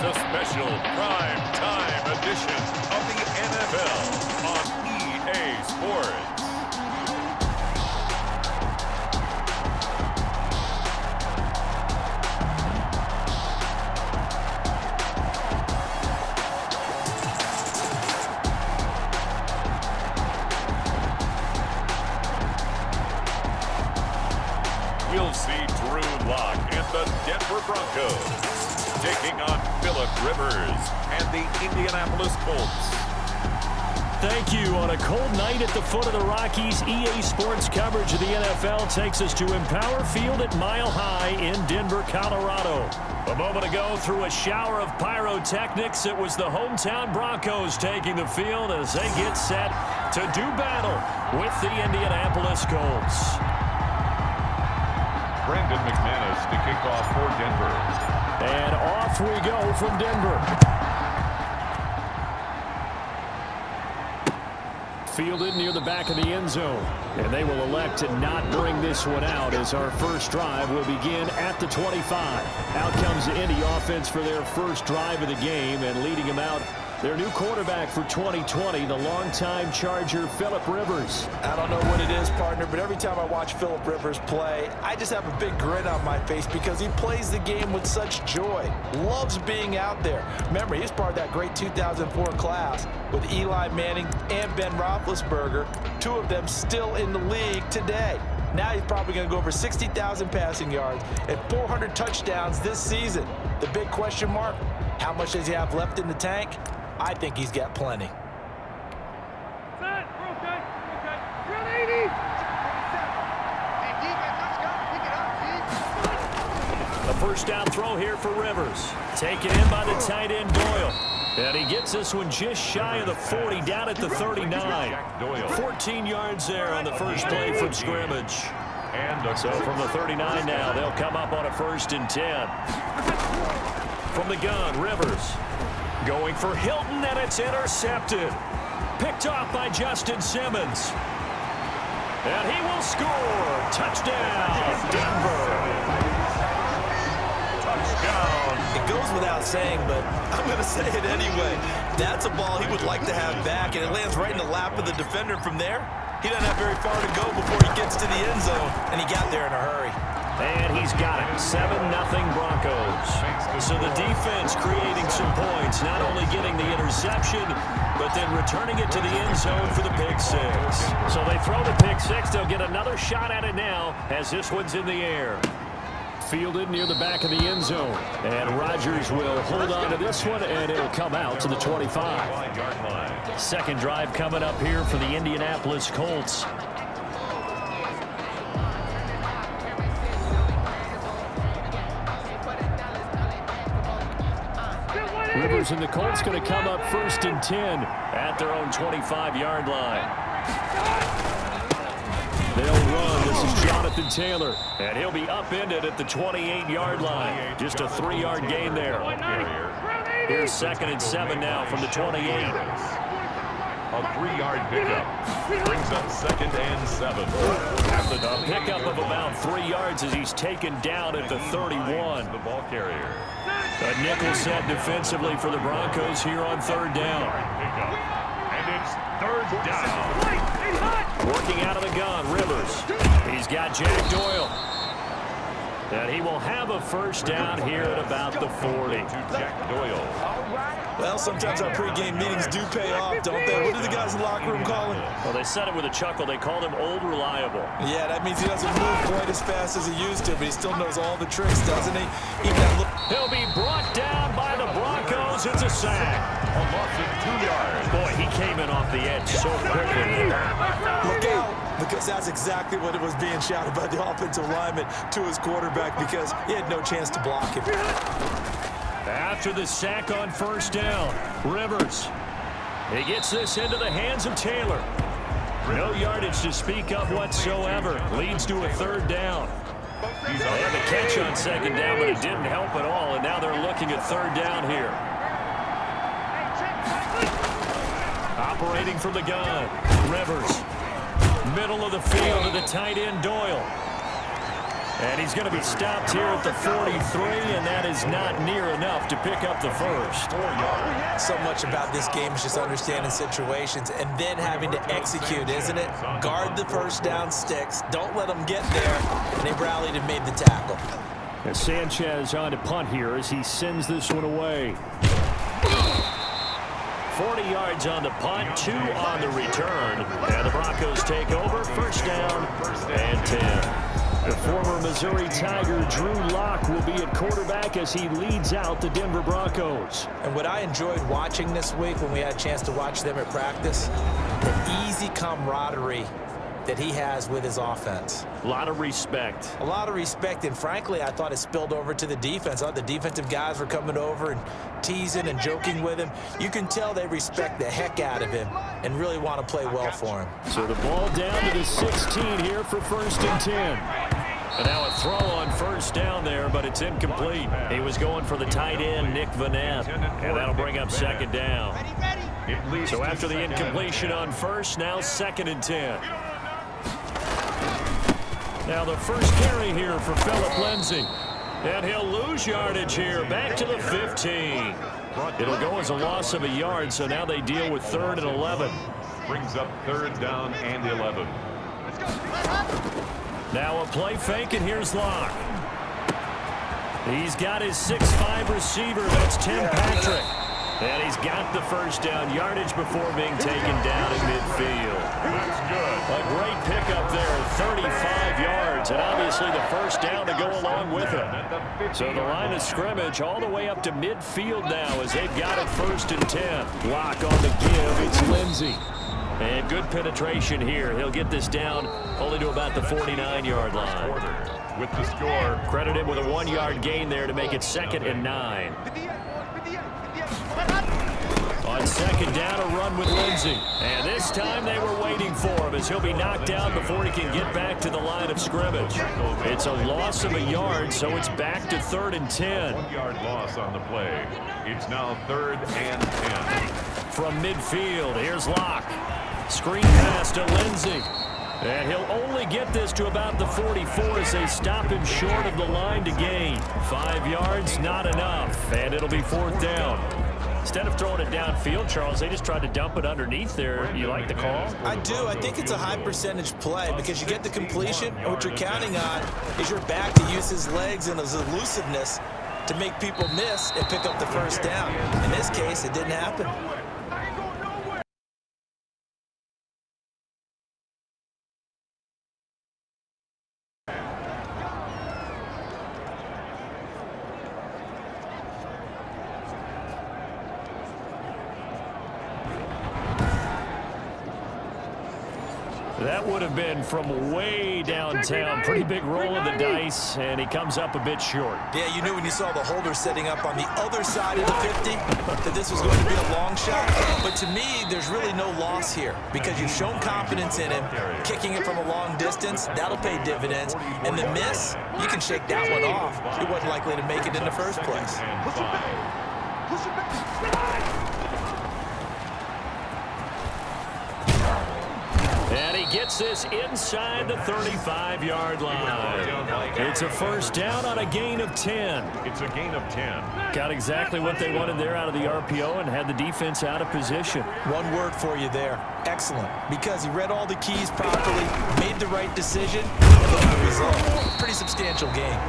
It's a special prime time edition of the NFL on EA Sports. We'll see Drew Lock and the Denver Broncos taking on Phillip Rivers and the Indianapolis Colts. Thank you. On a cold night at the foot of the Rockies, EA Sports coverage of the NFL takes us to Empower Field at Mile High in Denver, Colorado. A moment ago, through a shower of pyrotechnics, it was the hometown Broncos taking the field as they get set to do battle with the Indianapolis Colts. Brandon McManus to kick off for Denver. And off we go from Denver. Fielded near the back of the end zone. And they will elect to not bring this one out as our first drive will begin at the 25. Out comes the Indy offense for their first drive of the game, and leading them out, their new quarterback for 2020, the longtime Charger, Phillip Rivers. I don't know what it is, partner, but every time I watch Phillip Rivers play, I just have a big grin on my face because he plays the game with such joy. Loves being out there. Remember, he's part of that great 2004 class with Eli Manning and Ben Roethlisberger, two of them still in the league today. Now he's probably going to go over 60,000 passing yards and 400 touchdowns this season. The big question mark, how much does he have left in the tank? I think he's got plenty. A first down throw here for Rivers. Taken in by the tight end Doyle. And he gets this one just shy of the 40, down at the 39. 14 yards there on the first play from scrimmage. So from the 39 now, they'll come up on a 1st and 10. From the gun, Rivers. Going for Hilton, and it's intercepted. Picked off by Justin Simmons. And he will score. Touchdown, Denver. Touchdown. It goes without saying, but I'm going to say it anyway. That's a ball he would like to have back, and it lands right in the lap of the defender from there. He doesn't have very far to go before he gets to the end zone, and he got there in a hurry. And he's got it. 7-0 Broncos. So the defense creating some points, not only getting the interception, but then returning it to the end zone for the pick six. So they throw the pick six. They'll get another shot at it now as this one's in the air. Fielded near the back of the end zone. And Rodgers will hold on to this one, and it'll come out to the 25. Second drive coming up here for the Indianapolis Colts. Rivers and the Colts going to come up 1st and 10 at their own 25-yard line. They'll run. This is Jonathan Taylor, and he'll be upended at the 28-yard line. Just a 3-yard gain there. Here's 2nd and 7 now from the 28. A 3-yard pickup brings up 2nd and 7. A pickup of about 3 yards as he's taken down at the 31. The ball carrier. A nickel set defensively for the Broncos here on 3rd down. And it's 3rd down. Working out of the gun, Rivers. He's got Jack Doyle. And he will have a 1st down here at about the 40. Jack Doyle. Well, sometimes our pregame meetings do pay off, don't they? What do the guys in the locker room call him? Well, they said it with a chuckle. They called him Old Reliable. Yeah, that means he doesn't move quite as fast as he used to, but he still knows all the tricks, doesn't he? Even that look. He'll be brought down by the Broncos. It's a sack. A loss of 2 yards. Boy, he came in off the edge so quickly. Look out, because that's exactly what it was being shouted by the offensive lineman to his quarterback because he had no chance to block him. After the sack on 1st down, Rivers. He gets this into the hands of Taylor. No yardage to speak of whatsoever. Leads to a 3rd down. They had the catch on 2nd down, but it didn't help at all, and now they're looking at 3rd down here. Operating from the gun, Rivers. Middle of the field to the tight end, Doyle. And he's going to be stopped here at the 43, and that is not near enough to pick up the first. So much about this game is just understanding situations and then having to execute, isn't it? Guard the first down sticks. Don't let them get there. And they rallied and made the tackle. And Sanchez on to punt here as he sends this one away. 40 yards on the punt, 2 on the return. And the Broncos take over, first down and 10. The former Missouri Tiger Drew Lock will be at quarterback as he leads out the Denver Broncos. And what I enjoyed watching this week when we had a chance to watch them at practice, the easy camaraderie that he has with his offense. A lot of respect. A lot of respect, and frankly, I thought it spilled over to the defense. The defensive guys were coming over and teasing and joking with him. You can tell they respect the heck out of him and really want to play well for him. So the ball down to the 16 here for first and 10. And now a throw on first down there, but it's incomplete. He was going for the tight end, Nick Vanette, and that'll bring up second down. So after the incompletion on first, now second and 10. Now the first carry here for Phillip Lindsay. And he'll lose yardage here, back to the 15. It'll go as a loss of a yard, so now they deal with 3rd and 11. Brings up 3rd down and 11. Now a play fake, and here's Locke. He's got his 6'5 receiver, that's Tim Patrick. And he's got the first down yardage before being taken down at midfield. That's good. A great pickup there, 35 yards, and obviously the first down to go along with it. So the line of scrimmage all the way up to midfield now as they've got it 1st and 10. Lock on the give, it's Lindsay. And good penetration here. He'll get this down only to about the 49-yard line. With the score. Credit him with a 1-yard gain there to make it 2nd and 9. On second down, a run with Lindsay. And this time they were waiting for him as he'll be knocked down before he can get back to the line of scrimmage. It's a loss of a yard, so it's back to 3rd and 10. 1-yard loss on the play. It's now 3rd and 10. From midfield, here's Locke. Screen pass to Lindsay. And he'll only get this to about the 44 as they stop him short of the line to gain. 5 yards, not enough. And it'll be 4th down. Instead of throwing it downfield, Charles, they just tried to dump it underneath there. You like the call? I do. I think it's a high percentage play because you get the completion, and what you're counting on is your back to use his legs and his elusiveness to make people miss and pick up the first down. In this case, it didn't happen. That would have been from way downtown. Pretty big roll of the dice, and he comes up a bit short. Yeah, you knew when you saw the holder setting up on the other side of the 50 that this was going to be a long shot. But to me, there's really no loss here because you've shown confidence in him. Kicking it from a long distance, that'll pay dividends. And the miss, you can shake that one off. He wasn't likely to make it in the first place. And he gets this inside the 35-yard line. It's a first down on a gain of 10. It's a gain of 10. Got exactly what they wanted there out of the RPO and had the defense out of position. One word for you there. Excellent. Because he read all the keys properly, made the right decision, and look at the result. Pretty substantial game.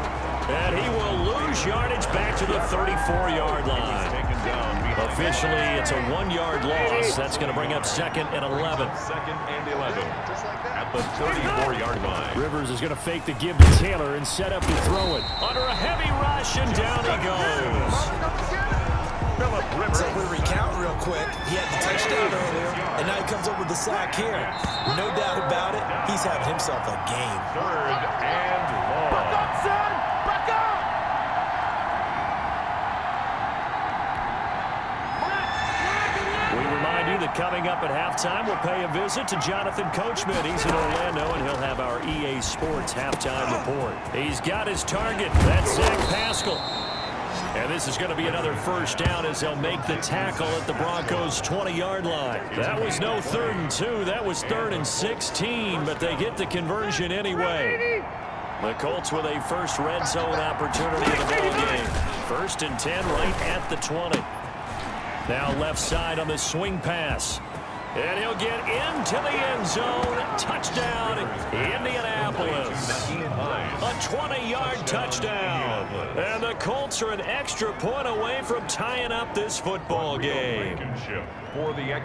And he will lose yardage back to the 34-yard line. Officially, it's a 1-yard loss. That's going to bring up 2nd and 11. 2nd and 11 at the 34-yard line. Rivers is going to fake the give to Taylor and set up to throw it. Under a heavy rush, and down he goes. So if we recount real quick, he had the touchdown earlier, and now he comes up with the sack here. No doubt about it, he's having himself a game. 3rd and long. That coming up at halftime, we'll pay a visit to Jonathan Coachman. He's in Orlando, and he'll have our EA Sports halftime report. He's got his target. That's Zach Pascal. And this is going to be another first down as they'll make the tackle at the Broncos' 20-yard line. That was no 3rd and 2. That was 3rd and 16, but they get the conversion anyway. The Colts with a first red zone opportunity in the ball game. 1st and 10 right at the 20. Now left side on the swing pass. And he'll get into the end zone. Touchdown, Indianapolis. A 20-yard touchdown. And the Colts are an extra point away from tying up this football game.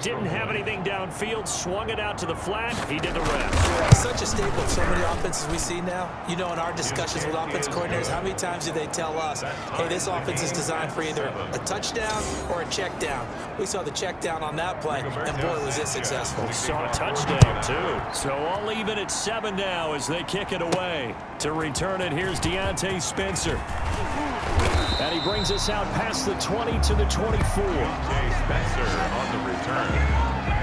Didn't have anything downfield, swung it out to the flat. He did the rest. Such a staple of so many offenses we see now. You know, in our discussions with offense coordinators, how many times do they tell us, hey, this offense is designed for either a touchdown or a check down. We saw the check down on that play, and boy, was it successful. We saw a touchdown, too. So all even at 7 now as they kick it away. To return it, here's Deontay Spencer. And he brings us out past the 20 to the 24. Spencer on the return.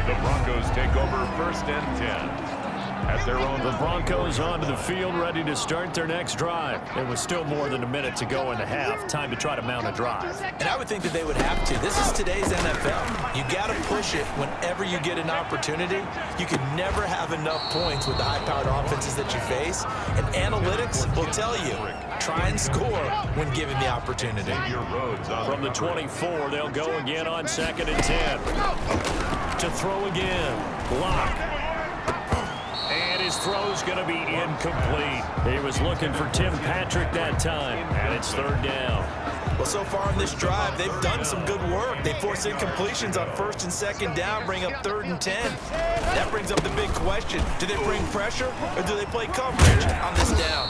The Broncos take over 1st and 10. At their own, the Broncos onto the field, ready to start their next drive. There was still more than a minute to go in the half. Time to try to mount a drive. And I would think that they would have to. This is today's NFL. You got to push it whenever you get an opportunity. You can never have enough points with the high-powered offenses that you face. And analytics will tell you, try and score when given the opportunity. From the 24, they'll go again on 2nd and 10. To throw again. Lock. And his throw's going to be incomplete. He was looking for Tim Patrick that time, and it's 3rd down. Well, so far in this drive, they've done some good work. They force incompletions on 1st and 2nd down, bring up 3rd and 10. That brings up the big question. Do they bring pressure, or do they play coverage on this down?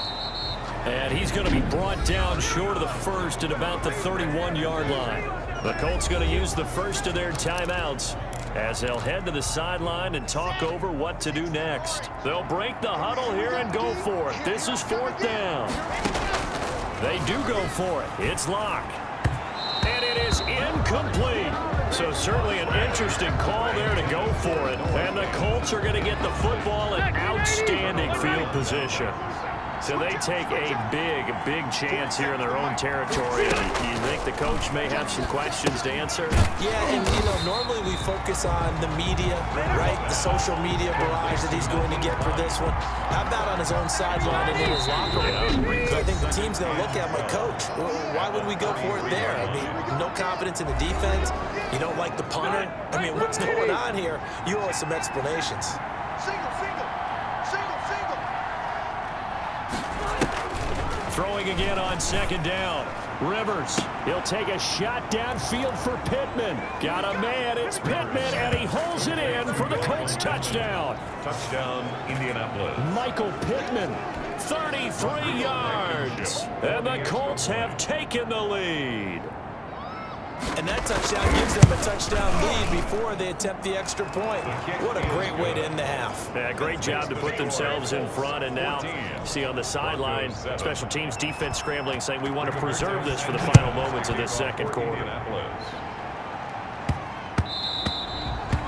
And he's going to be brought down short of the first at about the 31-yard line. The Colts going to use the first of their timeouts as they'll head to the sideline and talk over what to do next. They'll break the huddle here and go for it. This is 4th down. They do go for it. It's Locke. And it is incomplete. So certainly an interesting call there to go for it. And the Colts are going to get the football in outstanding field position. So they take a big chance here in their own territory. And you think the coach may have some questions to answer? Yeah, and, you know, normally we focus on the media, right? The social media barrage that he's going to get for this one. How about on his own sideline and in his locker room? So I think the team's going to look at my coach. Why would we go for it there? I mean, no confidence in the defense. You don't like the punter. I mean, what's going on here? You owe us some explanations. Throwing again on 2nd down. Rivers, he'll take a shot downfield for Pittman. Got a man, it's Pittman, and he holds it in for the Colts touchdown. Touchdown, Indianapolis. Michael Pittman, 33 yards. And the Colts have taken the lead. And that touchdown gives them a touchdown lead before they attempt the extra point. What a great way to end the half. Yeah, great job to put themselves in front. And now, see on the sideline, special teams defense scrambling, saying we want to preserve this for the final moments of this 2nd quarter.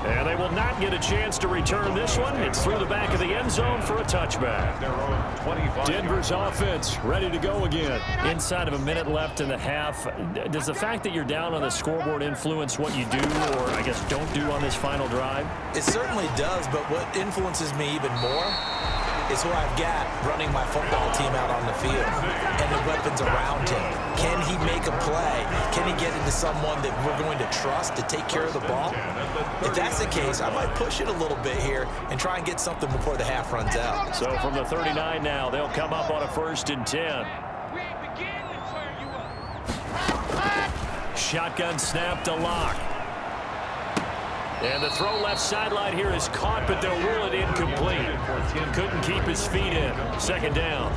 And they will not get a chance to return this one. It's through the back of the end zone for a touchback. Denver's offense ready to go again. Inside of a minute left in the half, does the fact that you're down on the scoreboard influence what you do, or I guess don't do on this final drive? It certainly does, but what influences me even more is who I've got running my football team out on the field and the weapons around him. Can he make a play? Can he get into someone that we're going to trust to take care of the ball? If that's the case, I might push it a little bit here and try and get something before the half runs out. So from the 39 now, they'll come up on a 1st and 10. Shotgun snap to Locke. And the throw left sideline here is caught, but they'll rule it incomplete. Couldn't keep his feet in. 2nd down.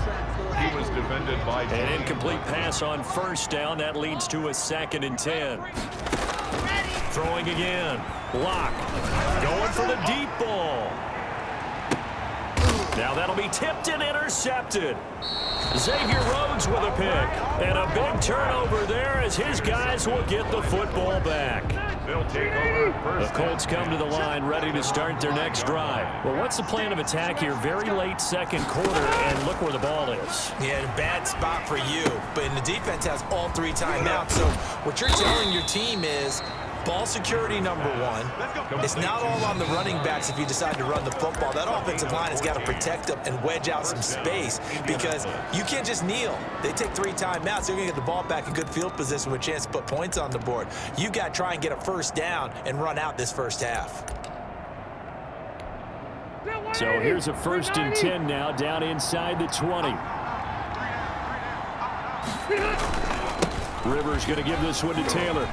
He was defended by an incomplete pass on 1st down. That leads to a 2nd and 10. Throwing again. Locke going for the deep ball. Now that'll be tipped and intercepted. Xavier Rhodes with a pick. And a big turnover there as his guys will get the football back. They'll take over first. The Colts come to the line ready to start their next drive. Well, what's the plan of attack here? Very late 2nd quarter, and look where the ball is. Yeah, bad spot for you. But the defense has all 3 timeouts. So what you're telling your team is, Ball security, number one. It's not all on the running backs if you decide to run the football. That offensive line has got to protect them and wedge out some space because you can't just kneel. They take 3 timeouts. They're going to get the ball back in good field position with a chance to put points on the board. You got to try and get a first down and run out this first half. So here's a 1st and 10 now, down inside the 20. Rivers going to give this one to Taylor.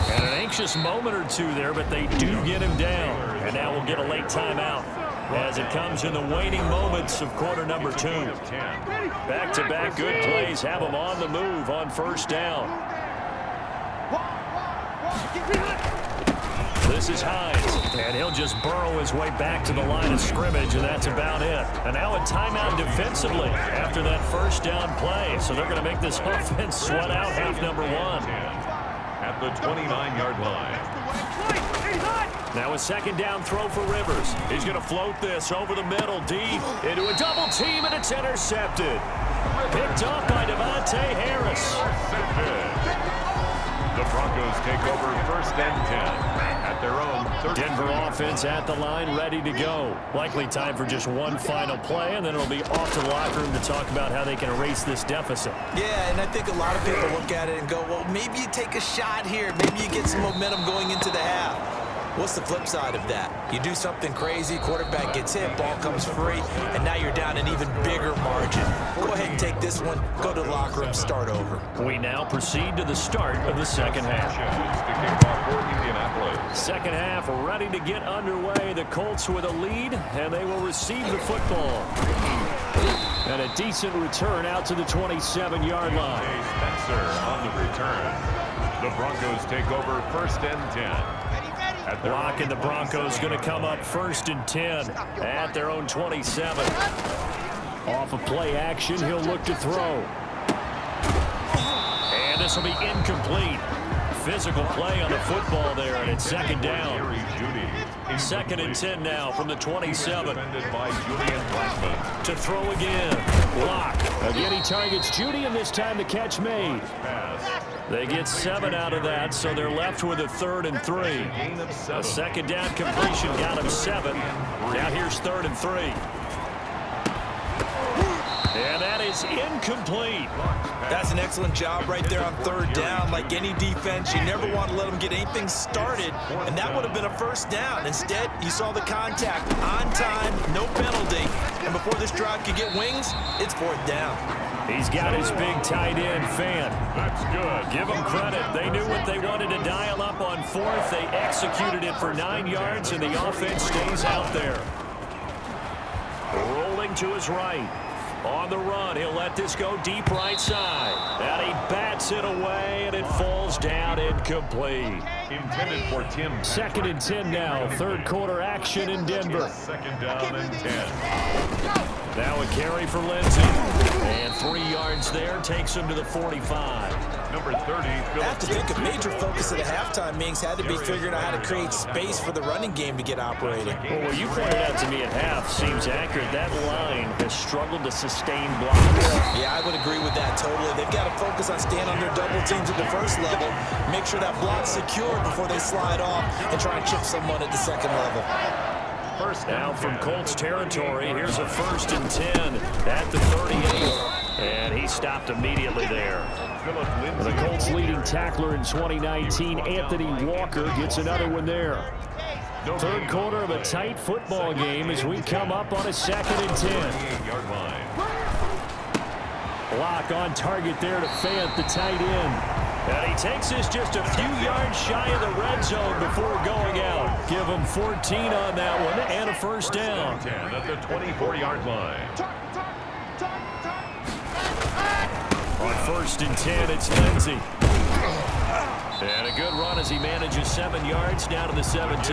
And an anxious moment or two there, but they do get him down. And now we'll get a late timeout as it comes in the waning moments of quarter number 2. Back-to-back good plays have them on the move on 1st down. This is Hines, and he'll just burrow his way back to the line of scrimmage, and that's about it. And now a timeout defensively after that 1st down play. So they're going to make this offense sweat out half number 1. At the 29-yard line. Now a 2nd down throw for Rivers. He's going to float this over the middle, deep, into a double team, and it's intercepted. Picked up by Devontae Harris. The Broncos take over 1st and 10 at their own 30. Denver offense at the line, ready to go. Likely time for just one final play, and then it'll be off to the locker room to talk about how they can erase this deficit. Yeah, and I think a lot of people look at it and go, well, maybe you take a shot here. Maybe you get some momentum going into the half. What's the flip side of that? You do something crazy, quarterback gets hit, ball comes free, and now you're down an even bigger margin. Go ahead and take this one, go to the locker room, start over. We now proceed to the start of the 2nd half. 2nd half ready to get underway. The Colts with a lead, and they will receive the football. And a decent return out to the 27-yard line. Spencer on the return. The Broncos take over 1st and 10. Block, and the Broncos going to come up 1st and 10 at their own 27. Off of play action, he'll look to throw. And this will be incomplete. Physical play on the football there, and it's 2nd down. 2nd and 10 now from the 27. To throw again. Block. Again, he targets Judy, and this time the catch made. They get 7 out of that, so they're left with a 3rd and 3. A 2nd down completion got him 7. Now here's 3rd and 3. And that is incomplete. That's an excellent job right there on 3rd down. Like any defense, you never want to let them get anything started, and that would have been a 1st down. Instead, you saw the contact on time, no penalty, and before this drive could get wings, it's 4th down. He's got his big tight end, Fan. That's good. Give them credit. They knew what they wanted to dial up on 4th. They executed it for 9 yards, and the offense stays out there. Rolling to his right. On the run, he'll let this go deep right side. And he bats it away, and it falls down incomplete. Intended for Tim. 2nd and 10 now. 3rd quarter action in Denver. 2nd down and 10. Now a carry for Lindsey. And 3 yards there takes him to the 45. Number 30. I have to think a major focus of the halftime meetings had to be figuring out how to create space for the running game to get operating. Well, what you pointed out to me at half seems accurate. That line has struggled to sustain blocks. Yeah, I would agree with that totally. They've got to focus on staying under double teams at the 1st level, make sure that block's secure before they slide off, and try and chip someone at the 2nd level. Now from Colts territory, here's a 1st and 10 at the 38. And he stopped immediately there. The Colts leading tackler in 2019, Anthony Walker, gets another one there. 3rd quarter of a tight football game as we come up on a 2nd and 10. Block on target there to Fant, the tight end. And he takes this just a few yards shy of the red zone before going out. Give him 14 on that one and a 1st down. 10 at the 24-yard line. On 1st and 10, it's Lindsey. And a good run as he manages 7 yards down to the 17.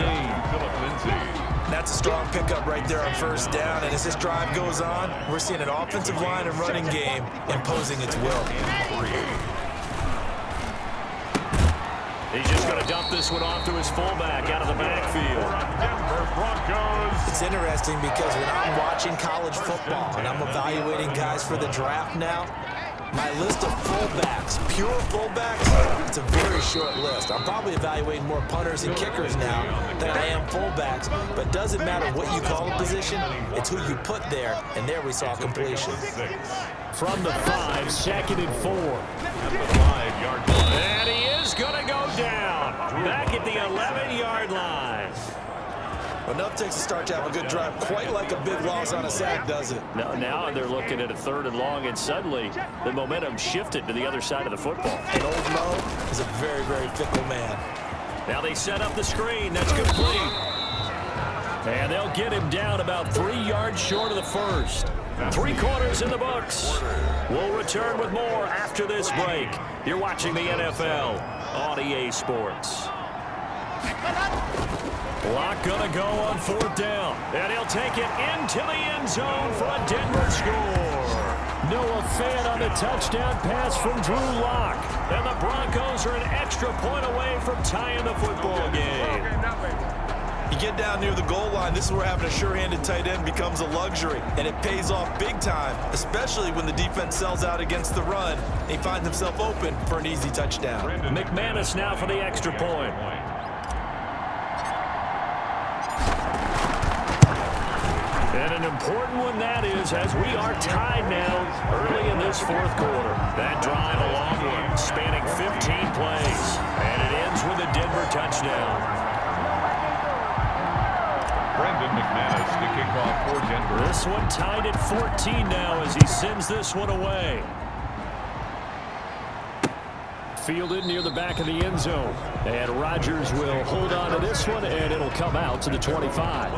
That's a strong pickup right there on 1st down, and as this drive goes on, we're seeing an offensive line and running game imposing its will. He's just going to dump this one off to his fullback out of the backfield. Denver Broncos. It's interesting because when I'm watching college football and I'm evaluating guys for the draft now, My list of fullbacks, pure fullbacks, it's a very short list. I'm probably evaluating more punters and kickers now than I am fullbacks, but it doesn't matter what you call a position, it's who you put there, and there we saw completion. From the 5, 2nd and 4. And he is going to go down. Back at the 11-yard line. Enough takes a start to have a good drive, quite like a big loss on a sack, does it? Now they're looking at a 3rd and long, and suddenly the momentum shifted to the other side of the football. And old Mo is a very, very fickle man. Now they set up the screen. That's complete. And they'll get him down about 3 yards short of the first. 3 quarters in the books. We'll return with more after this break. You're watching the NFL on EA Sports. Lock gonna go on 4th down. And he'll take it into the end zone for a Denver score. Noah Fant on the touchdown pass from Drew Lock. And the Broncos are an extra point away from tying the football game. You get down near the goal line, this is where having a sure-handed tight end becomes a luxury, and it pays off big time, especially when the defense sells out against the run. He finds himself open for an easy touchdown. McManus now for the extra point. And an important one that is, as we are tied now early in this 4th quarter. That drive a long one, spanning 15 plays. And it ends with a Denver touchdown. McManus to kick off for Denver. This one tied at 14 now as he sends this one away. Fielded near the back of the end zone. And Rodgers will hold on to this one, and it'll come out to the 25.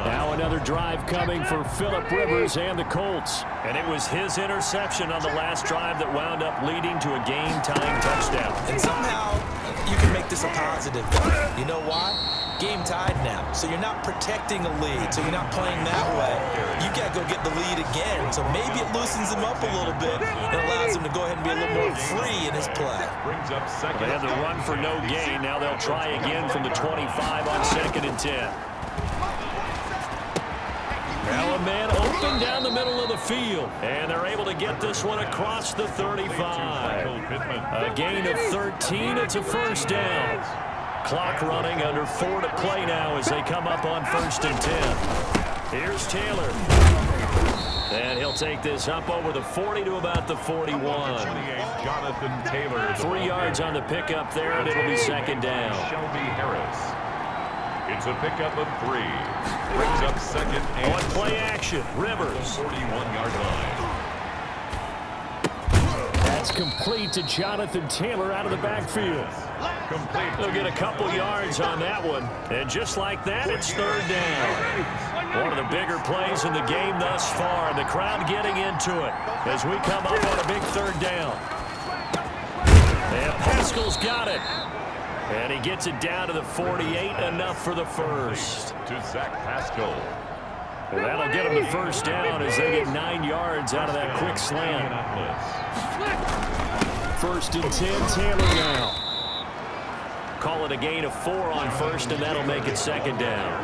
Now another drive coming for Phillip Rivers and the Colts. And it was his interception on the last drive that wound up leading to a game-tying touchdown. And somehow you can make this a positive. You know why? Game tied now, so you're not protecting a lead, so you're not playing that way. You got to go get the lead again, so maybe it loosens him up a little bit and allows him to go ahead and be a little more free in his play. They had the run for no gain. Now they'll try again from the 25 on 2nd and 10. Now a man open down the middle of the field, and they're able to get this one across the 35. A gain of 13. It's a 1st down. Clock running, under 4 to play now as they come up on 1st and 10. Here's Taylor. And he'll take this up over the 40 to about the 41. Jonathan Taylor. 3 yards on the pickup there, and it'll be 2nd down. Shelby Harris. It's a pickup of 3. Brings up 2nd and on play action, Rivers. 41-yard line. That's complete to Jonathan Taylor out of the backfield. Complete. They'll get a couple yards on that one. And just like that, it's 3rd down. One of the bigger plays in the game thus far. And the crowd getting into it as we come up on a big 3rd down. And Pascal's got it. And he gets it down to the 48, enough for the first. To Zach Pascal. And that'll get him the 1st down as they get 9 yards out of that quick slant. 1st and 10, Taylor now. Call it a gain of 4 on 1st, and that'll make it 2nd down.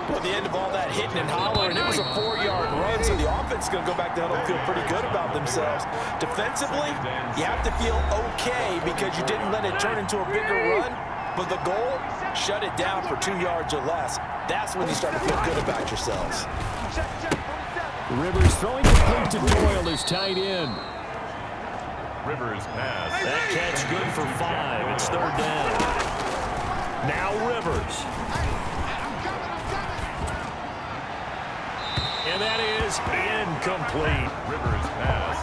Well, at the end of all that hitting and hollering, it was a 4-yard run, so the offense is going to go back to huddle and feel pretty good about themselves. Defensively, you have to feel okay because you didn't let it turn into a bigger run, but the goal, shut it down for 2 yards or less. That's when you start to feel good about yourselves. Rivers throwing complete to Doyle is tight end. Rivers pass. That catch good for 5. It's 3rd down. Now Rivers. And that is incomplete. Rivers pass.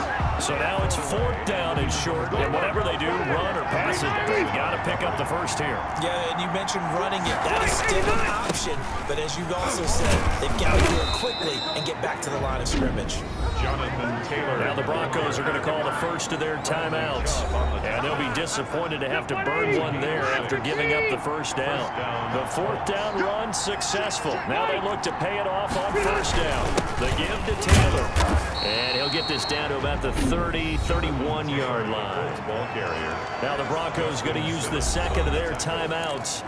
So now it's 4th down and short, and whatever they do, run or pass it, they've got to pick up the first here. Yeah, and you mentioned running it. That is still an option, but as you've also said, they've got to do it quickly and get back to the line of scrimmage. Jonathan Taylor. Now the Broncos are going to call the first of their timeouts, and they'll be disappointed to have to burn one there after giving up the 1st down. The 4th down run successful. Now they look to pay it off on 1st down. The give to Taylor, and he'll get this down to about the 30, 31-yard line. Ball carrier. Now the Broncos going to use the 2nd of their timeouts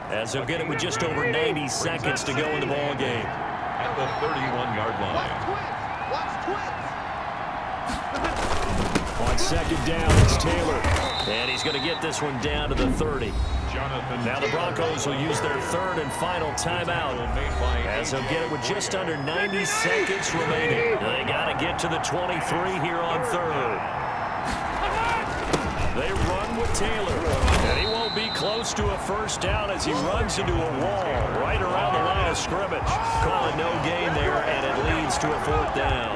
as they'll get it with just over 90 seconds to go in the ball game. At the 31-yard line. On second down, it's Taylor. And he's going to get this one down to the 30. Now the Broncos will use their third and final timeout as they'll get it with just under 90 seconds remaining. They got to get to the 23 here on third. They run with Taylor, and he won't be close to a first down as he runs into a wall right around the line of scrimmage. Call it no gain there, and it leads to a fourth down.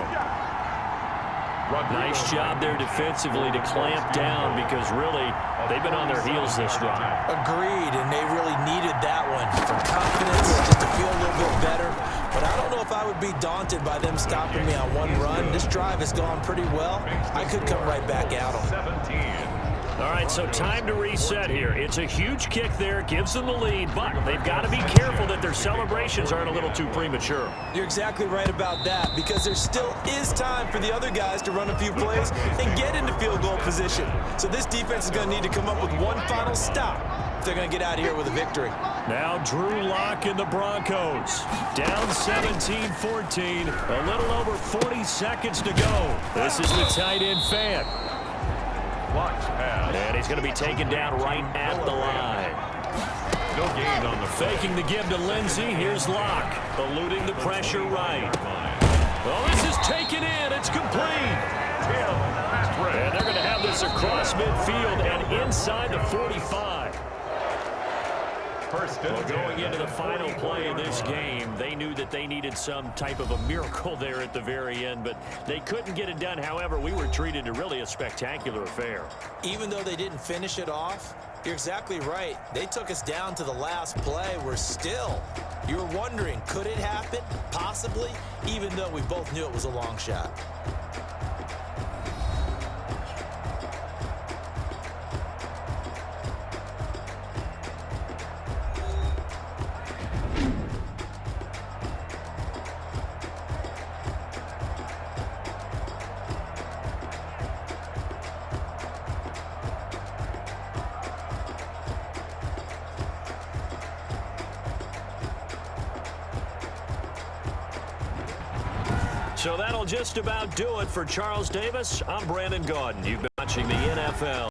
Nice job there defensively to clamp down because really they've been on their heels this drive. Agreed, and they really needed that one for confidence, just to feel a little bit better. But I don't know if I would be daunted by them stopping me on one run. This drive has gone pretty well. I could come right back at them. All right, so time to reset here. It's a huge kick there, gives them the lead, but they've got to be careful that their celebrations aren't a little too premature. You're exactly right about that, because there still is time for the other guys to run a few plays and get into field goal position. So this defense is going to need to come up with one final stop if they're going to get out of here with a victory. Now Drew Lock and the Broncos. Down 17-14, a little over 40 seconds to go. This is the tight end Fant. And he's going to be taken down right at the line. No gain on the faking the give to Lindsey. Here's Locke, eluding the pressure right. Well, this is taken in. It's complete. And they're going to have this across midfield and inside the 45. Well, going into the final play of this game, they knew that they needed some type of a miracle there at the very end, but they couldn't get it done. However, we were treated to really a spectacular affair. Even though they didn't finish it off, you're exactly right. They took us down to the last play. We're still, you were wondering, could it happen? Possibly, even though we both knew it was a long shot. So that'll just about do it for Charles Davis. I'm Brandon Gaudin. You've been watching the NFL.